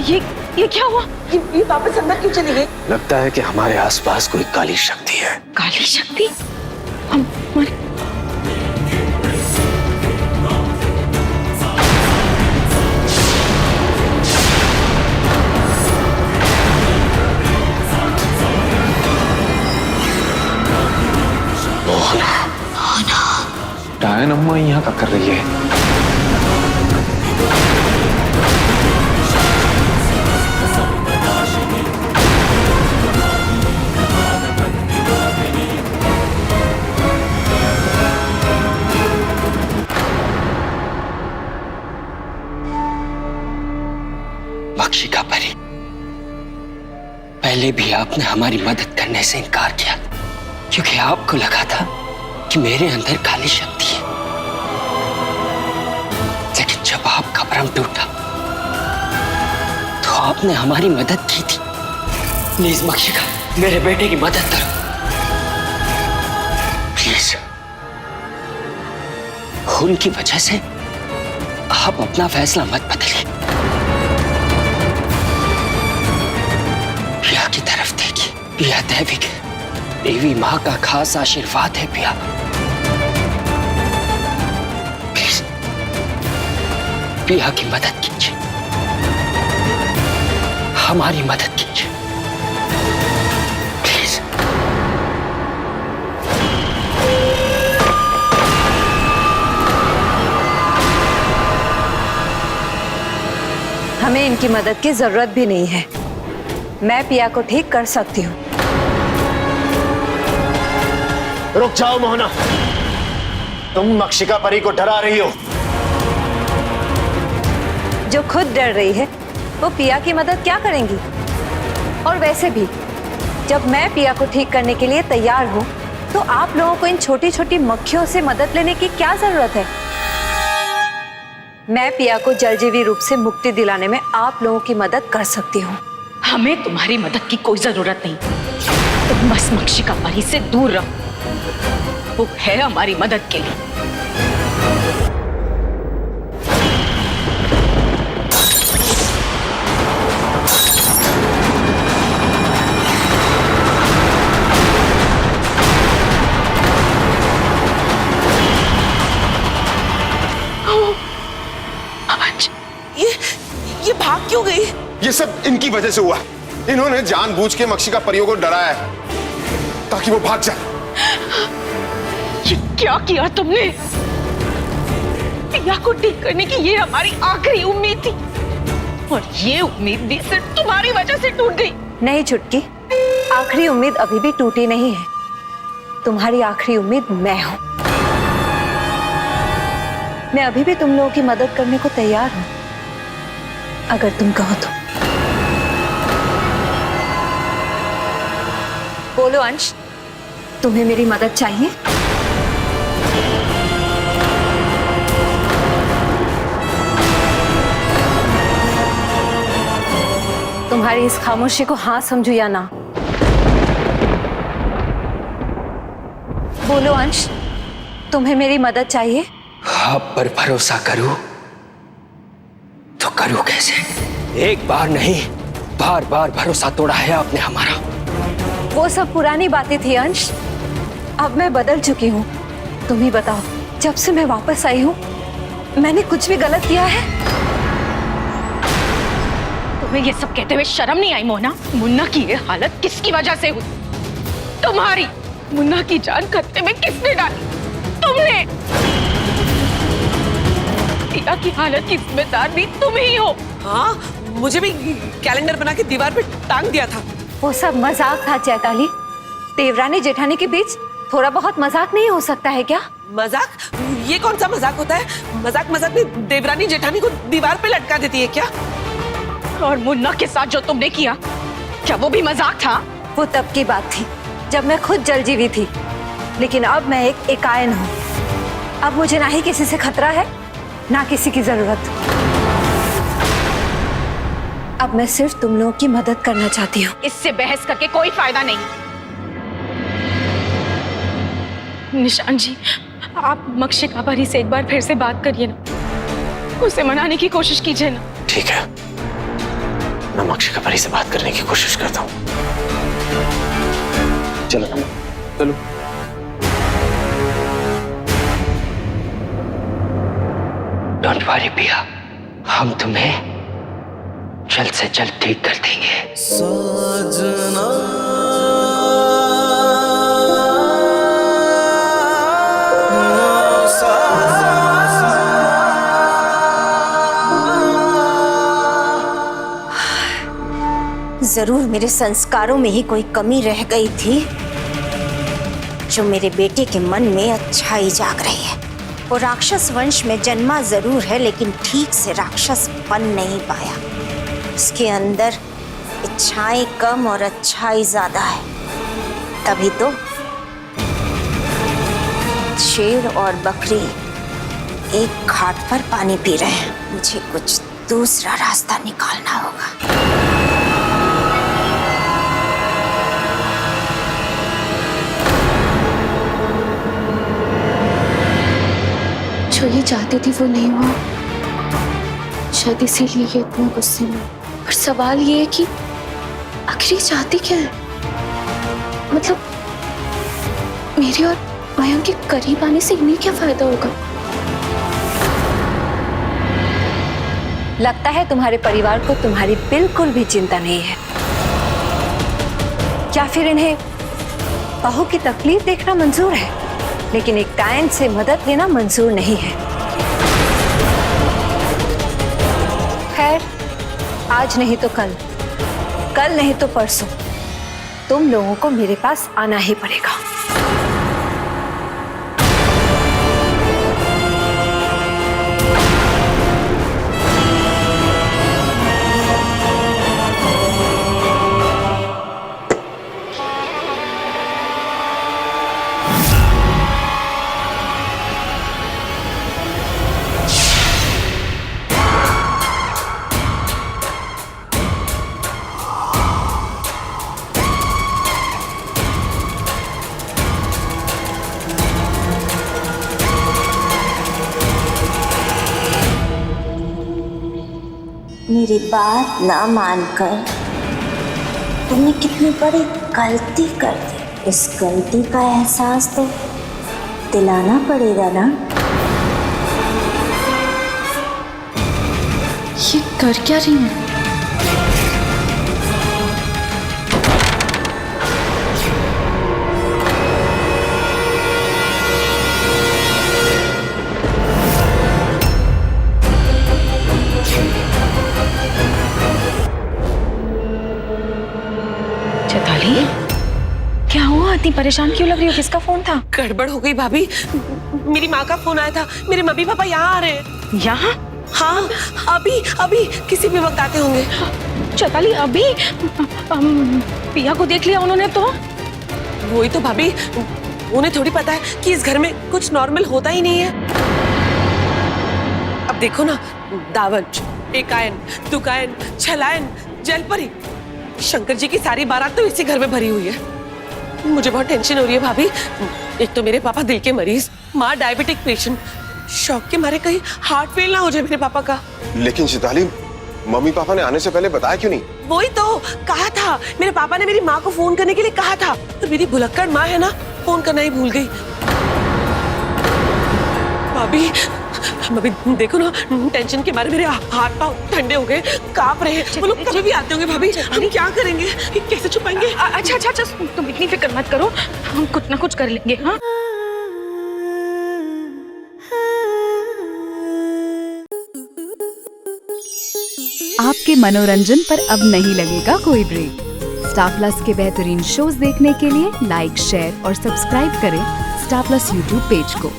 ये क्या हुआ? ये वापस अंदर क्यों चली गई? लगता है कि हमारे आसपास कोई काली शक्ति है। काली शक्ति? हमारे डायन अम्मा यहाँ क्या कर रही है? मक्षिका परी, पहले भी आपने हमारी मदद करने से इनकार किया क्योंकि आपको लगा था कि मेरे अंदर काली शक्ति है। लेकिन जब आपका भ्रम टूटा तो आपने हमारी मदद की थी। प्लीज मक्षिका, मेरे बेटे की मदद करो प्लीज। उनकी वजह से आप अपना फैसला मत बदलिए। पिया की तरफ देखिए, पिया दैविक है, देवी माँ का खास आशीर्वाद है पिया। प्लीज पिया की मदद कीजिए, हमारी मदद कीजिए प्लीज। हमें इनकी मदद की जरूरत भी नहीं है। मैं पिया को ठीक कर सकती हूँ। रुक जाओ मोहना, तुम मक्षिका परी को डरा रही हो। जो खुद डर रही है वो पिया की मदद क्या करेंगी? और वैसे भी जब मैं पिया को ठीक करने के लिए तैयार हूँ तो आप लोगों को इन छोटी छोटी मक्खियों से मदद लेने की क्या जरूरत है? मैं पिया को जलजीवी रूप से मुक्ति दिलाने में आप लोगों की मदद कर सकती हूँ। हमें तुम्हारी मदद की कोई जरूरत नहीं। तुम बस मक्षिका परी से दूर रहो, वो है हमारी मदद के लिए। ये भाग क्यों गई? ये सब इनकी वजह से हुआ। इन्होंने जानबूझ के मक्षिका परियों को डराया है ताकि वो भाग जाए। ये क्या किया तुमने? पिया को ठीक करने की ये हमारी आखिरी उम्मीद थी और ये उम्मीद भी सिर्फ तुम्हारी वजह से टूट गई। नहीं चुटकी, आखिरी उम्मीद अभी भी टूटी नहीं है। तुम्हारी आखिरी उम्मीद मैं हूं। मैं अभी भी तुम लोगों की मदद करने को तैयार हूं, अगर तुम कहो तो। बोलो अंश, तुम्हें मेरी मदद चाहिए? तुम्हारी इस खामोशी को हाँ समझू या ना? बोलो अंश, तुम्हें मेरी मदद चाहिए? आप पर भरोसा करूं तो करूं कैसे? एक बार नहीं, बार बार भरोसा तोड़ा है आपने हमारा। वो सब पुरानी बातें थी अंश, अब मैं बदल चुकी हूँ। तुम ही बताओ, जब से मैं वापस आई हूँ मैंने कुछ भी गलत किया है? तुम्हें ये सब कहते हुए शर्म नहीं आई मोना? मुन्ना की ये हालत किसकी वजह से हुई? तुम्हारी। मुन्ना की जान खतरे में किसने डाली? तुमने। पिया की हालत की जिम्मेदार भी तुम ही हो। हाँ, मुझे भी कैलेंडर बना के दीवार पे टांग दिया था। वो सब मजाक था चैताली। देवरानी जेठानी के बीच थोड़ा बहुत मजाक नहीं हो सकता है क्या? मजाक? ये कौन सा मजाक होता है? मजाक मजाक में देवरानी जेठानी को दीवार पे लटका देती है क्या? और मुन्ना के साथ जो तुमने किया, क्या वो भी मजाक था? वो तब की बात थी जब मैं खुद जलजीवी थी, लेकिन अब मैं एक एकायन हूँ। अब मुझे ना ही किसी से खतरा है, ना किसी की जरूरत। अब मैं सिर्फ तुम लोगों की मदद करना चाहती हूँ। इससे बहस करके कोई फायदा नहीं। निशान जी, आप मक्षिका परी से एक बार फिर से बात करिए ना, उसे मनाने की कोशिश कीजिए ना। ठीक है, मैं मक्षिका परी से बात करने की कोशिश करता हूँ। चलो नमा, चलो। डोंट वरी पिया, हम तुम्हें जल्द से जल्द ठीक कर देंगे। जरूर मेरे संस्कारों में ही कोई कमी रह गई थी, जो मेरे बेटे के मन में अच्छाई जाग रही है। वो राक्षस वंश में जन्मा जरूर है, लेकिन ठीक से राक्षस बन नहीं पाया। उसके अंदर इच्छाएं कम और अच्छाई ज्यादा है। तभी तो शेर और बकरी एक घाट पर पानी पी रहे हैं। मुझे कुछ दूसरा रास्ता निकालना होगा। जो ये चाहती थी वो नहीं हुआ, शायद इसीलिए ये इतना गुस्से में। पर सवाल ये है कि आखिर ये चाहती क्या है? मतलब मेरे और मयंक के करीब आने से इन्हें क्या फायदा होगा? लगता है तुम्हारे परिवार को तुम्हारी बिल्कुल भी चिंता नहीं है, या फिर इन्हें बहू की तकलीफ देखना मंजूर है, लेकिन एक टाइम से मदद लेना मंजूर नहीं है। खैर, आज नहीं तो कल, कल नहीं तो परसों तुम लोगों को मेरे पास आना ही पड़ेगा। मेरी बात ना मानकर तुमने कितनी बड़ी गलती कर दी। इस गलती का एहसास तो दिलाना पड़ेगा ना। ये कर क्या रही है? चैताली, क्या हुआ? इतनी परेशान क्यों लग रही हो? किसका फोन था? गड़बड़ हो गई भाभी। मेरी माँ का फोन आया था। मेरे मम्मी पापा यहाँ आ रहे हैं। यहाँ? हाँ, अभी अभी किसी भी वक्त आते होंगे। चैताली, अभी पिया को देख लिया उन्होंने तो? वही तो भाभी, उन्हें थोड़ी पता है कि इस घर में कुछ नॉर्मल होता ही नहीं है। अब देखो ना, दावंश, एकायन, तुकायन, छलायन, जलपरी, शंकर जी की सारी बारात तो इसी घर में भरी हुई है। मुझे बहुत टेंशन हो रही है भाभी। एक तो मेरे पापा दिल के मरीज, माँ डायबिटिक पेशेंट। शौक के मारे कहीं हार्ट फेल ना हो जाए मेरे पापा का। लेकिन चैताली, मम्मी पापा ने आने से पहले बताया क्यों नहीं? वही तो कहा था, मेरे पापा ने मेरी माँ को फोन करने के लिए कहा था, तो मेरी भुलक्कड़ माँ है ना, फोन करना ही भूल गई। भाभी, हम अभी देखो ना, टेंशन के मारे मेरे हाथ पांव ठंडे हो गए, कांप रहे हैं। वो लोग कभी भी आते होंगे भाभी, हम क्या करेंगे? कैसे छुपाएंगे? अच्छा अच्छा अच्छा, तुम इतनी फिक्र मत करो, हम कुछ ना कुछ कर लेंगे। हाँ, आपके मनोरंजन पर अब नहीं लगेगा कोई ब्रेक। स्टार प्लस के बेहतरीन शोज देखने के लिए लाइक, शेयर और सब्सक्राइब करें स्टार प्लस यूट्यूब पेज को।